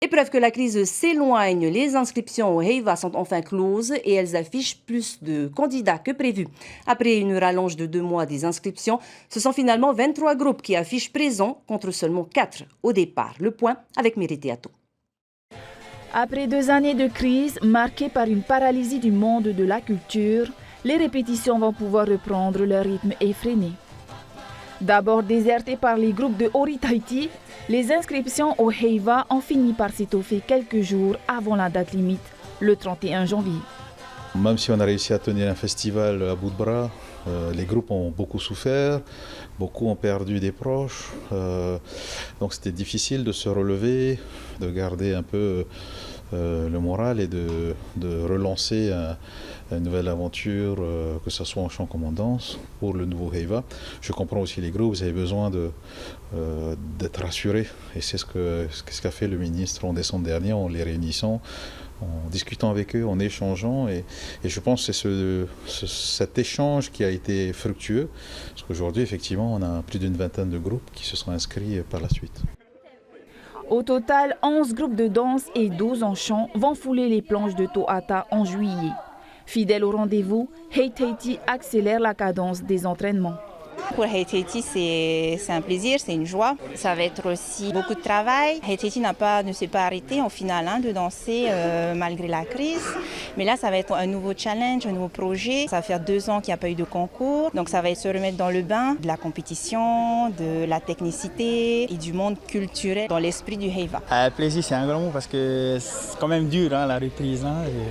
Et preuve que la crise s'éloigne, les inscriptions au Heiva sont enfin closes et elles affichent plus de candidats que prévu. Après une rallonge de 2 mois des inscriptions, ce sont finalement 23 groupes qui affichent présents contre seulement 4 au départ. Le point avec Meriteato. Après 2 années de crise marquées par une paralysie du monde de la culture, les répétitions vont pouvoir reprendre leur rythme effréné. D'abord désertées par les groupes de Haut-Tahiti, les inscriptions au Heiva ont fini par s'étoffer quelques jours avant la date limite, le 31 janvier. Même si on a réussi à tenir un festival à bout de bras, les groupes ont beaucoup souffert, beaucoup ont perdu des proches, donc c'était difficile de se relever, de garder un peu le moral et de relancer une nouvelle aventure, que ce soit en chant comme en danse, pour le nouveau Heiva. Je comprends aussi les groupes, vous avez besoin d'être rassurés, et c'est ce qu'a fait le ministre en décembre dernier en les réunissant, en discutant avec eux, en échangeant, et je pense que c'est cet échange qui a été fructueux, parce qu'aujourd'hui, effectivement, on a plus d'une vingtaine de groupes qui se sont inscrits par la suite. Au total, 11 groupes de danse et 12 en chant vont fouler les planches de Tohata en juillet. Fidèle au rendez-vous, Haut-Tahiti accélère la cadence des entraînements. Pour Haut-Tahiti, c'est un plaisir, c'est une joie. Ça va être aussi beaucoup de travail. Haut-Tahiti ne s'est pas arrêté en finale de danser malgré la crise. Mais là, ça va être un nouveau challenge, un nouveau projet. Ça va faire 2 ans qu'il n'y a pas eu de concours. Donc ça va être se remettre dans le bain de la compétition, de la technicité et du monde culturel dans l'esprit du Heiva. Plaisir, c'est un grand mot parce que c'est quand même dur la reprise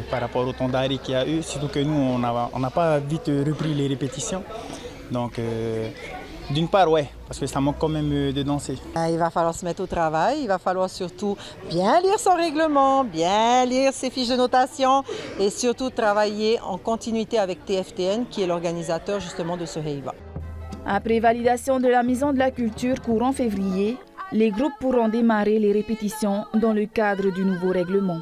par rapport au temps d'arrêt qu'il y a eu. Surtout que nous, on n'a pas vite repris les répétitions. Donc, d'une part, ouais, parce que ça manque quand même de danser. Il va falloir se mettre au travail, il va falloir surtout bien lire son règlement, bien lire ses fiches de notation et surtout travailler en continuité avec TFTN qui est l'organisateur justement de ce Heiva. Après validation de la Maison de la Culture courant février, les groupes pourront démarrer les répétitions dans le cadre du nouveau règlement.